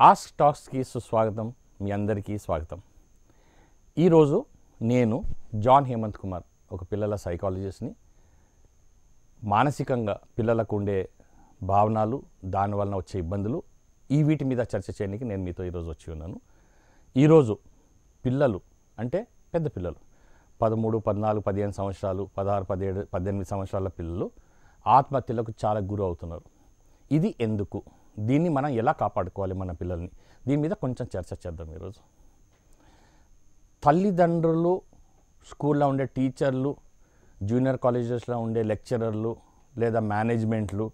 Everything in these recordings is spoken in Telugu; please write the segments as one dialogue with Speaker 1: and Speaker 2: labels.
Speaker 1: ఆస్క్ టాక్స్కి సుస్వాగతం. మీ అందరికీ స్వాగతం. ఈరోజు నేను జాన్ హేమంత్ కుమార్, ఒక పిల్లల సైకాలజిస్ట్ని. మానసికంగా పిల్లలకు ఉండే భావనలు, దానివలన వచ్చే ఇబ్బందులు, వీటి మీద చర్చ చేయడానికి నేను మీతో ఈరోజు వచ్చి ఉన్నాను. ఈరోజు పిల్లలు అంటే పెద్ద పిల్లలు, 13, 14, 15 సంవత్సరాలు, 16, 17, 18 సంవత్సరాల పిల్లలు ఆత్మహత్యలకు చాలా గురి అవుతున్నారు. ఇది ఎందుకు? దీన్ని మనం ఎలా కాపాడుకోవాలి మన పిల్లల్ని? దీని మీద కొంచెం చర్చ చేద్దాం ఈరోజు. తల్లిదండ్రులు, స్కూల్లో ఉండే టీచర్లు, జూనియర్ కాలేజెస్లో ఉండే లెక్చరర్లు లేదా మేనేజ్మెంట్లు,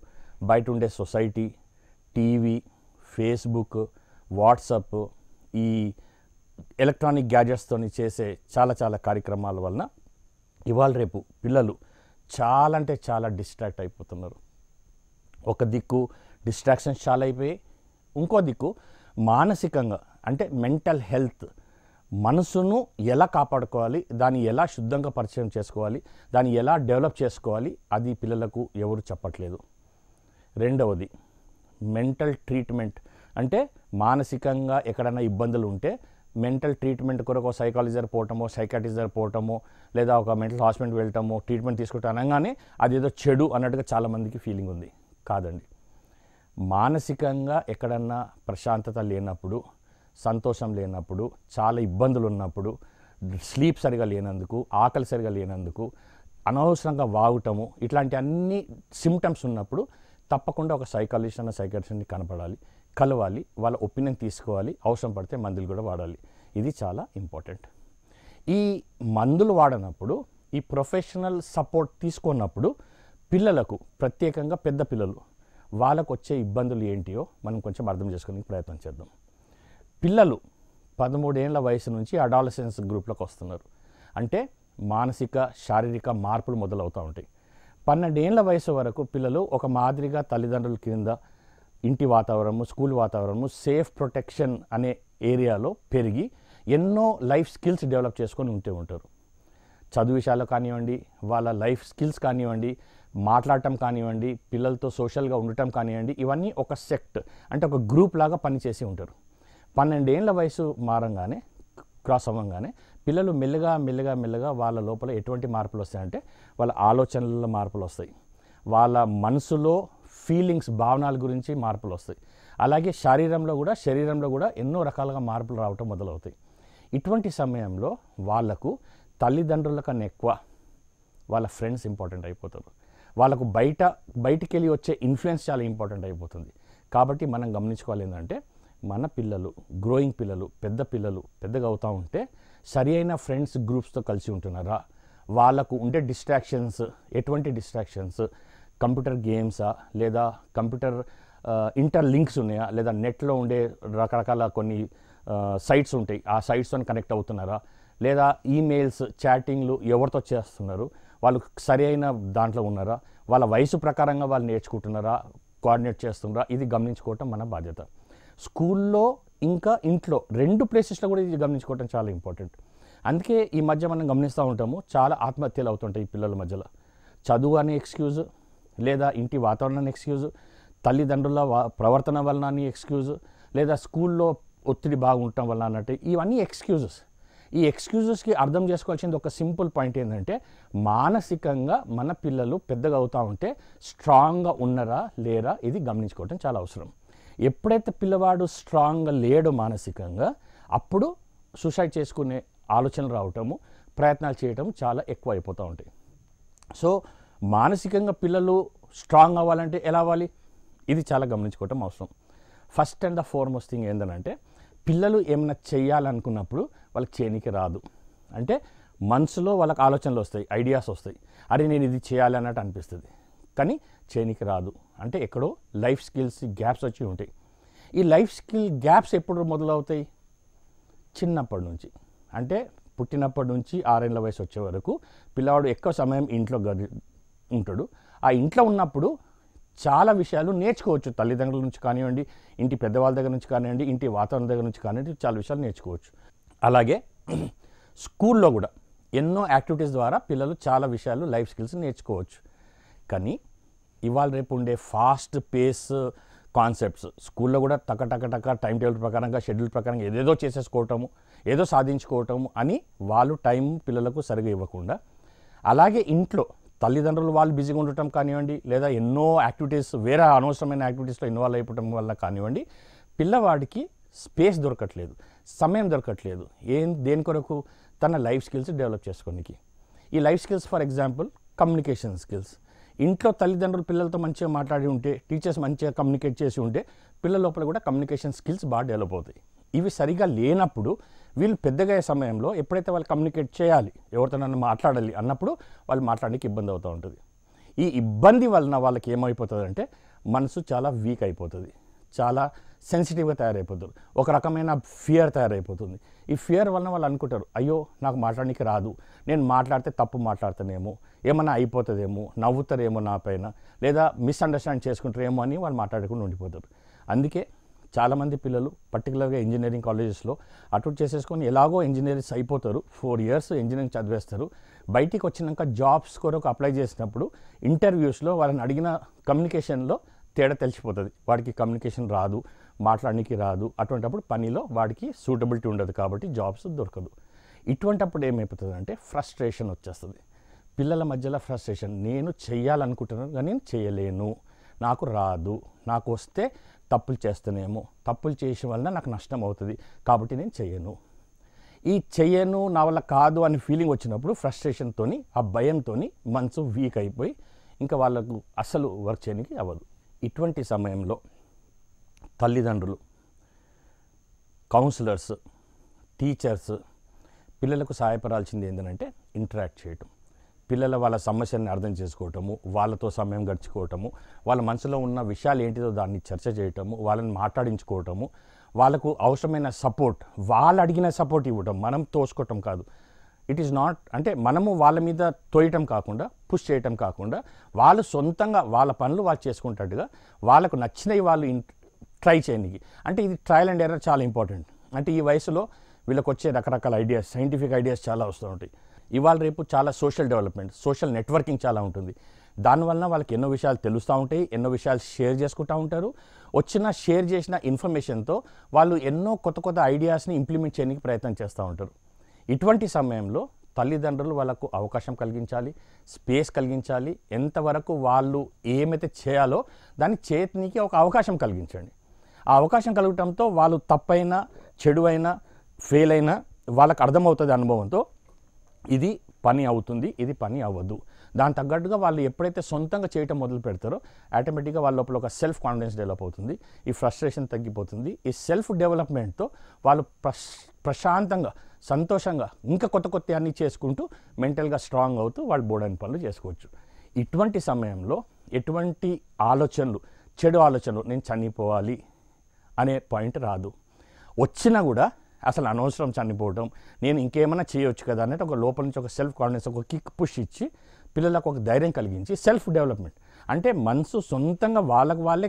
Speaker 1: బయట ఉండే సొసైటీ, టీవీ, ఫేస్బుక్, వాట్సాప్, ఈ ఎలక్ట్రానిక్ గ్యాడ్జెట్స్తో చేసే చాలా కార్యక్రమాల వలన ఇవాళ రేపు పిల్లలు చాలా అంటే చాలా డిస్ట్రాక్ట్ అయిపోతున్నారు. ఒక దిక్కు డిస్ట్రాక్షన్స్ చాలా అయిపోయి, ఇంకో దిక్కు మానసికంగా అంటే మెంటల్ హెల్త్, మనసును ఎలా కాపాడుకోవాలి, దాన్ని ఎలా శుద్ధంగా పరిచయం చేసుకోవాలి, దాన్ని ఎలా డెవలప్ చేసుకోవాలి, అది పిల్లలకు ఎవరు చెప్పట్లేదు. రెండవది మెంటల్ ట్రీట్మెంట్, అంటే మానసికంగా ఎక్కడైనా ఇబ్బందులు ఉంటే మెంటల్ ట్రీట్మెంట్ కొరకు సైకాలజీ పోవటమో, సైకాట్రిస్ట్ పోవటమో, లేదా ఒక మెంటల్ హాస్పిటల్ వెళ్ళటమో, ట్రీట్మెంట్ తీసుకుంటా అనగానే అదేదో చెడు అన్నట్టుగా చాలామందికి ఫీలింగ్ ఉంది. కాదండి. మానసికంగా ఎక్కడన్నా ప్రశాంతత లేనప్పుడు, సంతోషం లేనప్పుడు, చాలా ఇబ్బందులు ఉన్నప్పుడు, స్లీప్ సరిగా లేనందుకు, ఆకలి సరిగా లేనందుకు, అనవసరంగా వాగటము, ఇట్లాంటి అన్ని సిమ్టమ్స్ ఉన్నప్పుడు తప్పకుండా ఒక సైకాలజిస్ట్ అన్న సైకాట్రిస్ట్ని కలవాలి, వాళ్ళ ఒపీనియన్ తీసుకోవాలి, అవసరం పడితే మందులు కూడా వాడాలి. ఇది చాలా ఇంపార్టెంట్. ఈ మందులు వాడినప్పుడు, ఈ ప్రొఫెషనల్ సపోర్ట్ తీసుకున్నప్పుడు పిల్లలకు, ప్రత్యేకంగా పెద్ద పిల్లలు, వాళ్ళకు వచ్చే ఇబ్బందులు ఏంటియో మనం కొంచెం అర్థం చేసుకునే ప్రయత్నం చేద్దాం. పిల్లలు 13 ఏళ్ల వయసు నుంచి అడాలసెన్స్ గ్రూప్లోకి వస్తున్నారు. అంటే మానసిక, శారీరక మార్పులు మొదలవుతూ ఉంటాయి. 12 ఏళ్ల వయసు వరకు పిల్లలు ఒక మాదిరిగా తల్లిదండ్రుల కింద ఇంటి వాతావరణము, స్కూల్ వాతావరణము, సేఫ్ ప్రొటెక్షన్ అనే ఏరియాలో పెరిగి ఎన్నో లైఫ్ స్కిల్స్ డెవలప్ చేసుకొని ఉంటారు. చదువు విషయాలు కానివ్వండి, వాళ్ళ లైఫ్ స్కిల్స్ కానివ్వండి, మాట్లాడటం కానివ్వండి, పిల్లలతో సోషల్గా ఉండటం కానివ్వండి, ఇవన్నీ ఒక సెక్ట్ అంటే ఒక గ్రూప్ లాగా పనిచేసి ఉంటారు. 12 ఏళ్ల వయసు మారంగానే, క్రాస్ అవ్వగానే పిల్లలు మెల్లగా వాళ్ళ లోపల ఎటువంటి మార్పులు వస్తాయంటే వాళ్ళ ఆలోచనల మార్పులు వస్తాయి, వాళ్ళ మనసులో ఫీలింగ్స్, భావనల గురించి మార్పులు వస్తాయి. అలాగే శరీరంలో కూడా ఎన్నో రకాలుగా మార్పులు రావటం మొదలవుతాయి. ఇటువంటి సమయంలో వాళ్ళకు తల్లిదండ్రుల కన్నా ఎక్కువ వాళ్ళ ఫ్రెండ్స్ ఇంపార్టెంట్ అయిపోతారు. వాళ్ళకు బయటికి వెళ్ళి వచ్చే ఇన్ఫ్లుయెన్స్ చాలా ఇంపార్టెంట్ అయిపోతుంది. కాబట్టి మనం గమనించుకోవాలి ఏంటంటే, మన పిల్లలు, గ్రోయింగ్ పిల్లలు, పెద్దగా అవుతూ ఉంటే సరి అయిన ఫ్రెండ్స్ గ్రూప్స్తో కలిసి ఉంటున్నారా, వాళ్ళకు ఉండే డిస్ట్రాక్షన్స్, ఎటువంటి డిస్ట్రాక్షన్స్, కంప్యూటర్ గేమ్సా, లేదా కంప్యూటర్ ఇంటర్లింక్స్ ఉన్నాయా, లేదా నెట్లో ఉండే రకరకాల కొన్ని సైట్స్ ఉంటాయి, ఆ సైట్స్తో కనెక్ట్ అవుతున్నారా, లేదా ఈమెయిల్స్, చాటింగ్లు ఎవరితో చేస్తున్నారు, వాళ్ళు సరి అయిన దాంట్లో ఉన్నారా, వాళ్ళ వయసు ప్రకారంగా వాళ్ళు నేర్చుకుంటున్నారా, కోఆర్డినేట్ చేస్తున్నారా, ఇది గమనించుకోవటం మన బాధ్యత. స్కూల్లో ఇంకా ఇంట్లో 2 ప్లేసెస్లో కూడా ఇది గమనించుకోవటం చాలా ఇంపార్టెంట్. అందుకే ఈ మధ్య మనం గమనిస్తూ ఉంటాము, చాలా ఆత్మహత్యలు అవుతుంటాయి ఈ పిల్లల మధ్యలో. చదువు అనే ఎక్స్క్యూజ్, లేదా ఇంటి వాతావరణం ఎక్స్క్యూజ్, తల్లిదండ్రుల ప్రవర్తన వలన అని ఎక్స్క్యూజ్, లేదా స్కూల్లో ఒత్తిడి బాగుండటం వలన అన్నట్టు, ఇవన్నీ ఎక్స్క్యూజెస్. ఈ ఎక్స్క్యూజెస్కి అర్థం చేసుకోవాల్సింది ఒక సింపుల్ పాయింట్ ఏంటంటే, మానసికంగా మన పిల్లలు పెద్దగా అవుతూ ఉంటే స్ట్రాంగ్గా ఉన్నారా లేరా, ఇది గమనించుకోవటం చాలా అవసరం. ఎప్పుడైతే పిల్లవాడు స్ట్రాంగ్గా లేడు మానసికంగా, అప్పుడు సూసైడ్ చేసుకునే ఆలోచనలు రావటము, ప్రయత్నాలు చేయటం చాలా ఎక్కువ అయిపోతూ ఉంటాయి. సో మానసికంగా పిల్లలు స్ట్రాంగ్ అవ్వాలంటే ఎలా అవ్వాలి, ఇది చాలా గమనించుకోవటం అవసరం. First and the foremost thing ఏంటంటే, పిల్లలు ఏమైనా చేయాలనుకున్నప్పుడు వాళ్ళకి చేయనికి రాదు. అంటే మనసులో వాళ్ళకి ఆలోచనలు వస్తాయి, ఐడియాస్ వస్తాయి, అరే నేను ఇది చేయాలి అన్నట్టు అనిపిస్తుంది, కానీ చేయనికి రాదు. అంటే ఎక్కడో లైఫ్ స్కిల్స్ గ్యాప్స్ వచ్చి ఉంటాయి. ఈ లైఫ్ స్కిల్ గ్యాప్స్ ఎప్పుడు మొదలవుతాయి? చిన్నప్పటి నుంచి. అంటే పుట్టినప్పటి నుంచి 6 ఏళ్ల వయసు వచ్చే వరకు పిల్లవాడు ఎక్కువ సమయం ఇంట్లో ఉంటాడు. ఆ ఇంట్లో ఉన్నప్పుడు చాలా విషయాలు నేర్చుకోవచ్చు, తల్లిదండ్రుల నుంచి కానివ్వండి, ఇంటి పెద్దవాళ్ళ దగ్గర నుంచి కానివ్వండి, ఇంటి వాతావరణం దగ్గర నుంచి కానివ్వండి, చాలా విషయాలు నేర్చుకోవచ్చు. అలాగే స్కూల్లో కూడా ఎన్నో యాక్టివిటీస్ ద్వారా పిల్లలు చాలా విషయాలు, లైఫ్ స్కిల్స్ నేర్చుకోవచ్చు. కానీ ఇవాళ రేపు ఉండే ఫాస్ట్ పేస్ కాన్సెప్ట్స్ స్కూల్లో కూడా టక టైం టేబుల్ ప్రకారంగా షెడ్యూల్ ప్రకారంగా ఏదేదో చేసేసుకోవటము, ఏదో సాధించుకోవటము అని వాళ్ళు టైం పిల్లలకు సరిగా ఇవ్వకుండా, అలాగే ఇంట్లో తల్లిదండ్రులు వాళ్ళు బిజీగా ఉండటం కానివ్వండి, లేదా ఎన్నో యాక్టివిటీస్ వేరే అనవసరమైన యాక్టివిటీస్లో ఇన్వాల్వ్ అయిపోవటం వల్ల కానివ్వండి, పిల్లవాడికి స్పేస్ దొరకట్లేదు, సమయం దొరకట్లేదు. దేని కొరకు? తన లైఫ్ స్కిల్స్ డెవలప్ చేసుకోనికి. ఈ life skills for example communication skills. ఇంట్లో తల్లిదండ్రులు పిల్లలతో మంచిగా మాట్లాడి ఉంటే, టీచర్స్ మంచిగా కమ్యూనికేట్ చేసి ఉంటే పిల్లల లోపల కూడా కమ్యూనికేషన్ స్కిల్స్ బాగా డెవలప్ అవుతాయి. ఇవి సరిగా లేనప్పుడు వీళ్ళు పెద్దగా అయ్యే సమయంలో ఎప్పుడైతే వాళ్ళు కమ్యూనికేట్ చేయాలి, ఎవరితో నన్ను మాట్లాడాలి అన్నప్పుడు వాళ్ళు మాట్లాడడానికి ఇబ్బంది అవుతూ ఉంటుంది. ఈ ఇబ్బంది వలన వాళ్ళకి ఏమైపోతుంది అంటే మనసు చాలా వీక్ అయిపోతుంది, చాలా సెన్సిటివ్గా తయారైపోతుంది, ఒక రకమైన ఫియర్ తయారైపోతుంది. ఈ ఫియర్ వలన వాళ్ళు అనుకుంటారు, అయ్యో నాకు మాట్లాడడానికి రాదు, నేను మాట్లాడితే తప్పు మాట్లాడతానేమో, ఏమన్నా అయిపోతుందేమో, నవ్వుతారేమో నా పైన, లేదా మిస్అండర్స్టాండ్ చేసుకుంటారేమో అని వాళ్ళు మాట్లాడకుండా ఉండిపోతారు. అందుకే చాలామంది పిల్లలు పర్టికులర్గా ఇంజనీరింగ్ కాలేజెస్లో అటు చేసేసుకొని ఎలాగో ఇంజనీరింగ్స్ అయిపోతారు, 4 years ఇంజనీరింగ్ చదివేస్తారు. బయటికి వచ్చినాక జాబ్స్ కొరకు అప్లై చేసినప్పుడు ఇంటర్వ్యూస్లో వాళ్ళని అడిగిన కమ్యూనికేషన్లో తేడా తెలిసిపోతుంది. వాడికి కమ్యూనికేషన్ రాదు, మాట్లాడడానికి రాదు, అటువంటిప్పుడు పనిలో వాడికి సూటబిలిటీ ఉండదు, కాబట్టి జాబ్స్ దొరకదు. ఇటువంటిప్పుడు ఏమైపోతుంది అంటే ఫ్రస్ట్రేషన్ వచ్చేస్తుంది. పిల్లల మధ్యలో ఫ్రస్ట్రేషన్, నేను చెయ్యాలనుకుంటున్నాను కానీ నేను చేయలేను, నాకు రాదు, నాకు వస్తే తప్పులు చేస్తానేమో, తప్పులు చేసే వలన నాకు నష్టం అవుతుంది, కాబట్టి నేను చెయ్యను. ఈ చెయ్యను, నా వల్ల కాదు అనే ఫీలింగ్ వచ్చినప్పుడు ఫ్రస్ట్రేషన్తో, ఆ భయంతో మనసు వీక్ అయిపోయి ఇంకా వాళ్ళకు అసలు వర్క్ చేయడానికి అవ్వదు. ఇటువంటి సమయంలో తల్లిదండ్రులు, కౌన్సిలర్స్, టీచర్స్ పిల్లలకు సహాయపడాల్సింది ఏంటంటే ఇంటరాక్ట్ చేయటం, పిల్లల వాళ్ళ సమస్యలను అర్థం చేసుకోవటము, వాళ్ళతో సమయం గడుచుకోవటము, వాళ్ళ మనసులో ఉన్న విషయాలు ఏంటిదో దాన్ని చర్చ చేయటము, వాళ్ళని మాట్లాడించుకోవటము, వాళ్ళకు అవసరమైన సపోర్ట్, వాళ్ళు అడిగిన సపోర్ట్ ఇవ్వటం, మనం తోసుకోవటం కాదు. ఇట్ ఈస్ నాట్ అంటే మనము వాళ్ళ మీద తోయటం కాకుండా, పుష్ చేయటం కాకుండా, వాళ్ళు సొంతంగా వాళ్ళ పనులు వాళ్ళు చేసుకుంటట్టుగా వాళ్ళకు నచ్చినవి వాళ్ళు ట్రై చేయడానికి. అంటే ఇది ట్రయల్ అండ్ ఎర్రర్ చాలా ఇంపార్టెంట్. అంటే ఈ వయసులో వీళ్ళకి వచ్చే రకరకాల ఐడియాస్, సైంటిఫిక్ ఐడియాస్ చాలా వస్తూ ఉంటాయి. ఇవాళ రేపు చాలా సోషల్ డెవలప్మెంట్, సోషల్ నెట్వర్కింగ్ చాలా ఉంటుంది. దానివల్ల వాళ్ళకి ఎన్నో విషయాలు తెలుస్తూ ఉంటాయి, ఎన్నో విషయాలు షేర్ చేసుకుంటూ ఉంటారు. షేర్ చేసిన ఇన్ఫర్మేషన్తో వాళ్ళు ఎన్నో కొత్త ఐడియాస్ని ఇంప్లిమెంట్ చేయడానికి ప్రయత్నం చేస్తూ ఉంటారు. ఇటువంటి సమయంలో తల్లిదండ్రులు వాళ్ళకు అవకాశం కలిగించాలి, స్పేస్ కలిగించాలి. ఎంతవరకు వాళ్ళు ఏమైతే చేయాలో దాన్ని చేయడానికి ఒక అవకాశం కలిగించండి. ఆ అవకాశం కలగటంతో వాళ్ళు తప్పైనా, చెడువైనా, ఫెయిల్ అయినా వాళ్ళకు అర్థమవుతుంది అనుభవంతో, ఇది పని అవుతుంది, ఇది పని అవ్వదు. దాని తగ్గట్టుగా వాళ్ళు ఎప్పుడైతే సొంతంగా చేయటం మొదలు పెడతారో ఆటోమేటిక్గా వాళ్ళ లోపల ఒక సెల్ఫ్ కాన్ఫిడెన్స్ డెవలప్ అవుతుంది, ఈ ఫ్రస్ట్రేషన్ తగ్గిపోతుంది. ఈ సెల్ఫ్ డెవలప్మెంట్తో వాళ్ళు ప్రశాంతంగా, సంతోషంగా ఇంకా కొత్త అన్నీ చేసుకుంటూ మెంటల్గా స్ట్రాంగ్ అవుతూ వాళ్ళు బోర్డైన పనులు చేసుకోవచ్చు. ఇటువంటి సమయంలో ఎటువంటి ఆలోచనలు, చెడు ఆలోచనలు, నేను చనిపోవాలి అనే పాయింట్ రాదు. వచ్చినా కూడా అసలు అనవసరం చనిపోవడం, నేను ఇంకేమైనా చేయొచ్చు కదా అనేది ఒక లోపల నుంచి ఒక సెల్ఫ్ కాన్ఫిడెన్స్, ఒక కిక్ పుష్ ఇచ్చి పిల్లలకు ఒక ధైర్యం కలిగించి సెల్ఫ్ డెవలప్మెంట్ అంటే మనసు సొంతంగా వాళ్ళే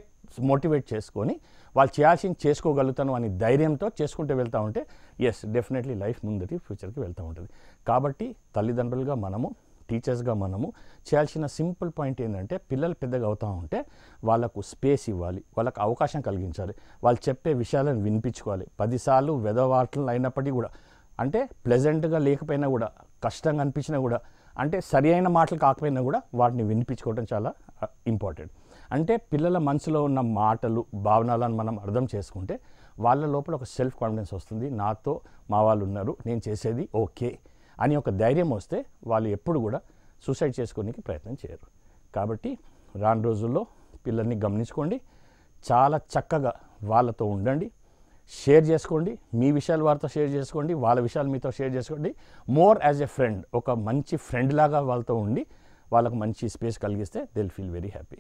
Speaker 1: మోటివేట్ చేసుకొని వాళ్ళు చేయాల్సింది చేసుకోగలుగుతాను అని ధైర్యంతో చేసుకుంటూ వెళ్తూ ఉంటే ఎస్ డెఫినెట్లీ లైఫ్ ముందటి ఫ్యూచర్కి వెళ్తూ ఉంటుంది. కాబట్టి తల్లిదండ్రులుగా మనము, టీచర్స్గా మనము చేయాల్సిన సింపుల్ పాయింట్ ఏంటంటే పిల్లలు పెద్దగా అవుతూ ఉంటే వాళ్ళకు స్పేస్ ఇవ్వాలి, వాళ్ళకు అవకాశం కలిగించాలి, వాళ్ళు చెప్పే విషయాలను వినిపించుకోవాలి. 10 సార్లు వెదవాట్లు అయినప్పటికీ కూడా, అంటే ప్లెజెంట్గా లేకపోయినా కూడా, కష్టంగా అనిపించినా కూడా, అంటే సరి అయిన మాటలు కాకపోయినా కూడా వాటిని వినిపించుకోవడం చాలా ఇంపార్టెంట్. అంటే పిల్లల మనసులో ఉన్న మాటలు, భావనలను మనం అర్థం చేసుకుంటే వాళ్ళ లోపల ఒక సెల్ఫ్ కాన్ఫిడెన్స్ వస్తుంది. నాతో మా వాళ్ళు ఉన్నారు, నేను చేసేది ఓకే అని ఒక ధైర్యం వస్తే వాళ్ళు ఎప్పుడు కూడా సూసైడ్ చేసుకోవడానికి ప్రయత్నం చేయరు. కాబట్టి రాను రోజుల్లో పిల్లల్ని గమనించుకోండి, చాలా చక్కగా వాళ్ళతో ఉండండి, షేర్ చేసుకోండి, మీ విషయాలు వారితో షేర్ చేసుకోండి, వాళ్ళ విషయాలు మీతో షేర్ చేసుకోండి. మోర్ యాజ్ ఎ ఫ్రెండ్, ఒక మంచి ఫ్రెండ్ లాగా వాళ్ళతో ఉండి వాళ్ళకు మంచి స్పేస్ కలిగిస్తే they will feel very happy.